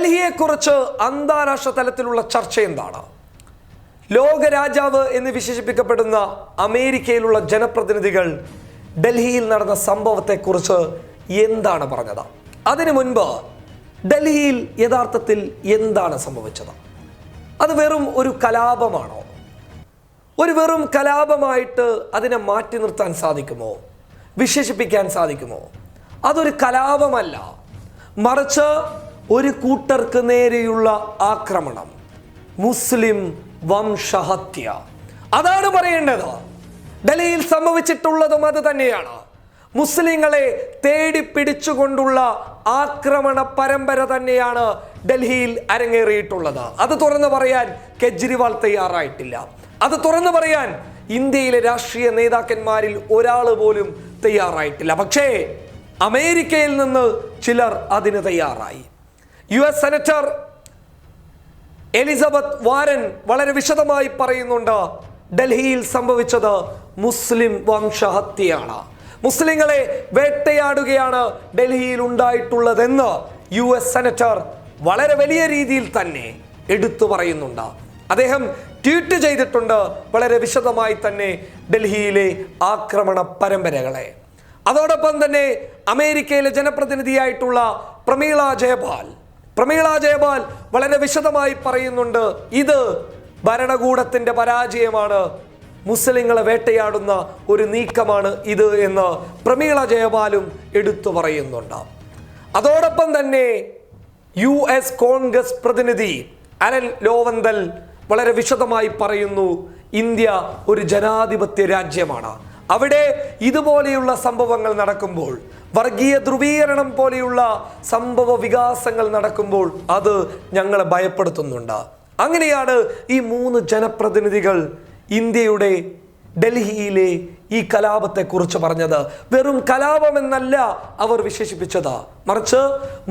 ഡൽഹിയെക്കുറിച്ച് അന്താരാഷ്ട്ര തലത്തിലുള്ള ചർച്ച എന്താണ്? ലോകരാജാവ് എന്ന് വിശേഷിപ്പിക്കപ്പെടുന്ന അമേരിക്കയിലുള്ള ജനപ്രതിനിധികൾ ഡൽഹിയിൽ നടന്ന സംഭവത്തെക്കുറിച്ച് എന്താണ് പറഞ്ഞത്? അതിനു മുൻപ് ഡൽഹിയിൽ യഥാർത്ഥത്തിൽ എന്താണ് സംഭവിച്ചത്? അത് വെറും ഒരു കലാപമാണോ? ഒരു വെറും കലാപമായിട്ട് അതിനെ മാറ്റി നിർത്താൻ സാധിക്കുമോ? വിശേഷിപ്പിക്കാൻ സാധിക്കുമോ? അതൊരു കലാപമല്ല, മറിച്ച് ഒരു കൂട്ടർക്ക് നേരെയുള്ള ആക്രമണം, മുസ്ലിം വംശഹത്യ. അതാണ് പറയേണ്ടത്. ഡൽഹിയിൽ സംഭവിച്ചിട്ടുള്ളതും അത് തന്നെയാണ്. മുസ്ലിങ്ങളെ തേടി പിടിച്ചുകൊണ്ടുള്ള ആക്രമണ പരമ്പര തന്നെയാണ് ഡൽഹിയിൽ അരങ്ങേറിയിട്ടുള്ളത്. അത് തുറന്നു പറയാൻ കെജ്രിവാൾ തയ്യാറായിട്ടില്ല. അത് തുറന്നു പറയാൻ ഇന്ത്യയിലെ രാഷ്ട്രീയ നേതാക്കന്മാരിൽ ഒരാൾ പോലും തയ്യാറായിട്ടില്ല. പക്ഷേ അമേരിക്കയിൽ നിന്ന് ചിലർ അതിന് തയ്യാറായി. US സെനറ്റർ എലിസബത്ത് വാരൻ വളരെ വിശദമായി പറയുന്നുണ്ട്, ഡൽഹിയിൽ സംഭവിച്ചത് മുസ്ലിം വംശഹത്യയാണ്, മുസ്ലിങ്ങളെ വേട്ടയാടുകയാണ് ഡൽഹിയിൽ ഉണ്ടായിട്ടുള്ളതെന്ന് US സെനറ്റർ വളരെ വലിയ രീതിയിൽ തന്നെ എടുത്തു പറയുന്നുണ്ട്. അദ്ദേഹം ട്വീറ്റ് ചെയ്തിട്ടുണ്ട് വളരെ വിശദമായി തന്നെ ഡൽഹിയിലെ ആക്രമണ പരമ്പരകളെ. അതോടൊപ്പം തന്നെ അമേരിക്കയിലെ ജനപ്രതിനിധിയായിട്ടുള്ള പ്രമീള ജയപാൽ വളരെ വിശദമായി പറയുന്നുണ്ട്, ഇത് ഭരണകൂടത്തിന്റെ പരാജയമാണ്, മുസ്ലിങ്ങളെ വേട്ടയാടുന്ന ഒരു നീക്കമാണ് ഇത് എന്ന് പ്രമീള ജയപാലും എടുത്തു പറയുന്നുണ്ട്. അതോടൊപ്പം തന്നെ US കോൺഗ്രസ് പ്രതിനിധി അലൻ ലോവന്തൽ വളരെ വിശദമായി പറയുന്നു, ഇന്ത്യ ഒരു ജനാധിപത്യ രാജ്യമാണ്. അവിടെ ഇതുപോലെയുള്ള സംഭവങ്ങൾ നടക്കുമ്പോൾ, വർഗീയ ധ്രുവീകരണം പോലെയുള്ള സംഭവ വികാസങ്ങൾ നടക്കുമ്പോൾ അത് ഞങ്ങളെ ഭയപ്പെടുത്തുന്നുണ്ട്. അങ്ങനെയാണ് ഈ 3 ജനപ്രതിനിധികൾ ഇന്ത്യയുടെ ഡൽഹിയിലെ ഈ കലാപത്തെക്കുറിച്ച് പറഞ്ഞത്. വെറും കലാപമെന്നല്ല അവർ വിശേഷിപ്പിച്ചത്, മറിച്ച്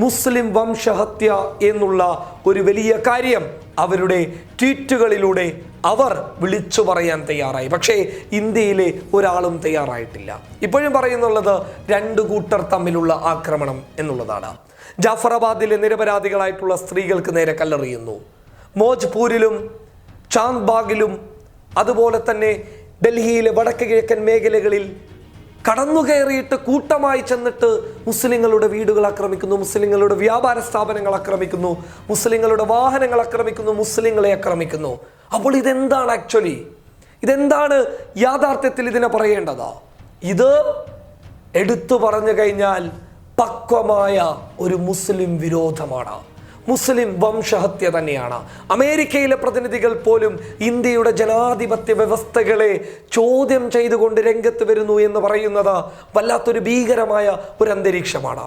മുസ്ലിം വംശഹത്യ എന്നുള്ള ഒരു വലിയ കാര്യം അവരുടെ ട്വീറ്റുകളിലൂടെ അവർ വിളിച്ചു പറയാൻ തയ്യാറായി. പക്ഷേ ഇന്ത്യയിലെ ഒരാളും തയ്യാറായിട്ടില്ല. ഇപ്പോഴും പറയുന്നുള്ളത് 2 കൂട്ടർ തമ്മിലുള്ള ആക്രമണം എന്നുള്ളതാണ്. ജാഫറാബാദിലെ നിരപരാധികളായിട്ടുള്ള സ്ത്രീകൾക്ക് നേരെ കല്ലെറിയുന്നു. മോജ്പൂരിലും ചാന്ദ്ബാഗിലും അതുപോലെ തന്നെ ഡൽഹിയിലെ വടക്ക് കിഴക്കൻ മേഖലകളിൽ കടന്നുകയറിയിട്ട് കൂട്ടമായി ചെന്നിട്ട് മുസ്ലിങ്ങളുടെ വീടുകൾ ആക്രമിക്കുന്നു, മുസ്ലിങ്ങളുടെ വ്യാപാര സ്ഥാപനങ്ങൾ ആക്രമിക്കുന്നു, മുസ്ലിങ്ങളുടെ വാഹനങ്ങൾ ആക്രമിക്കുന്നു, മുസ്ലിങ്ങളെ ആക്രമിക്കുന്നു. അപ്പോൾ ഇതെന്താണ് ആക്ച്വലി? ഇതെന്താണ് യാഥാർത്ഥ്യത്തിൽ ഇതിനെ പറയേണ്ടത്? ഇത് എടുത്തു പറഞ്ഞു കഴിഞ്ഞാൽ പക്വമായ ഒരു മുസ്ലിം വിരോധമാണ്, മുസ്ലിം വംശഹത്യ തന്നെയാണ്. അമേരിക്കയിലെ പ്രതിനിധികൾ പോലും ഇന്ത്യയുടെ ജനാധിപത്യ വ്യവസ്ഥകളെ ചോദ്യം ചെയ്തുകൊണ്ട് രംഗത്ത് വരുന്നു എന്ന് പറയുന്നത് വല്ലാത്തൊരു ഭീകരമായ ഒരു അന്തരീക്ഷമാണ്.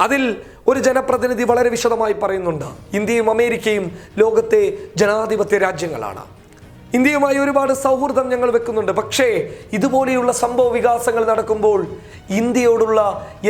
അതിൽ ഒരു ജനപ്രതിനിധി വളരെ വിശദമായി പറയുന്നുണ്ട്, ഇന്ത്യയും അമേരിക്കയും ലോകത്തെ ജനാധിപത്യ രാജ്യങ്ങളാണ്, ഇന്ത്യയുമായി ഒരുപാട് സൗഹൃദം ഞങ്ങൾ വെക്കുന്നുണ്ട്. പക്ഷേ ഇതുപോലെയുള്ള സംഭവ വികാസങ്ങൾ നടക്കുമ്പോൾ ഇന്ത്യയോടുള്ള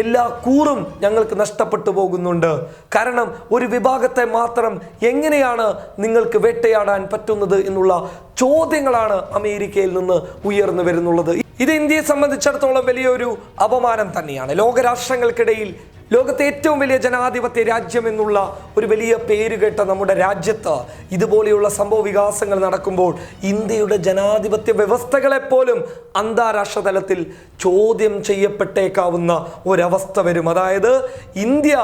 എല്ലാ കൂറും ഞങ്ങൾക്ക് നഷ്ടപ്പെട്ടു പോകുന്നുണ്ട്. കാരണം ഒരു വിഭാഗത്തെ മാത്രം എങ്ങനെയാണ് നിങ്ങൾക്ക് വേട്ടയാടാൻ പറ്റുന്നത് എന്നുള്ള ചോദ്യങ്ങളാണ് അമേരിക്കയിൽ നിന്ന് ഉയർന്നു വരുന്നുള്ളത്. ഇത് ഇന്ത്യയെ സംബന്ധിച്ചിടത്തോളം വലിയൊരു അപമാനം തന്നെയാണ്. ലോകരാഷ്ട്രങ്ങൾക്കിടയിൽ ലോകത്തെ ഏറ്റവും വലിയ ജനാധിപത്യ രാജ്യം എന്നുള്ള ഒരു വലിയ പേര് കേട്ട നമ്മുടെ രാജ്യത്ത് ഇതുപോലെയുള്ള സംഭവ വികാസങ്ങൾ നടക്കുമ്പോൾ ഇന്ത്യയുടെ ജനാധിപത്യ വ്യവസ്ഥകളെപ്പോലും അന്താരാഷ്ട്ര തലത്തിൽ ചോദ്യം ചെയ്യപ്പെട്ടേക്കാവുന്ന ഒരവസ്ഥ വരും. അതായത് ഇന്ത്യ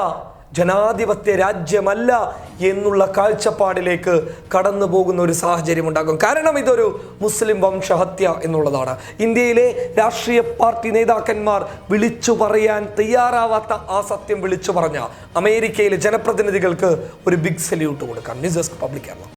ജനാധിപത്യ രാജ്യമല്ല എന്നുള്ള കാഴ്ചപ്പാടിലേക്ക് കടന്നു പോകുന്ന ഒരു സാഹചര്യം ഉണ്ടാകും. കാരണം ഇതൊരു മുസ്ലിം വംശഹത്യ എന്നുള്ളതാണ്. ഇന്ത്യയിലെ രാഷ്ട്രീയ പാർട്ടി നേതാക്കന്മാർ വിളിച്ചു പറയാൻ തയ്യാറാവാത്ത ആ സത്യം വിളിച്ചു പറഞ്ഞ അമേരിക്കയിലെ ജനപ്രതിനിധികൾക്ക് ഒരു ബിഗ് സല്യൂട്ട് കൊടുക്കാം. News desk public Kerala.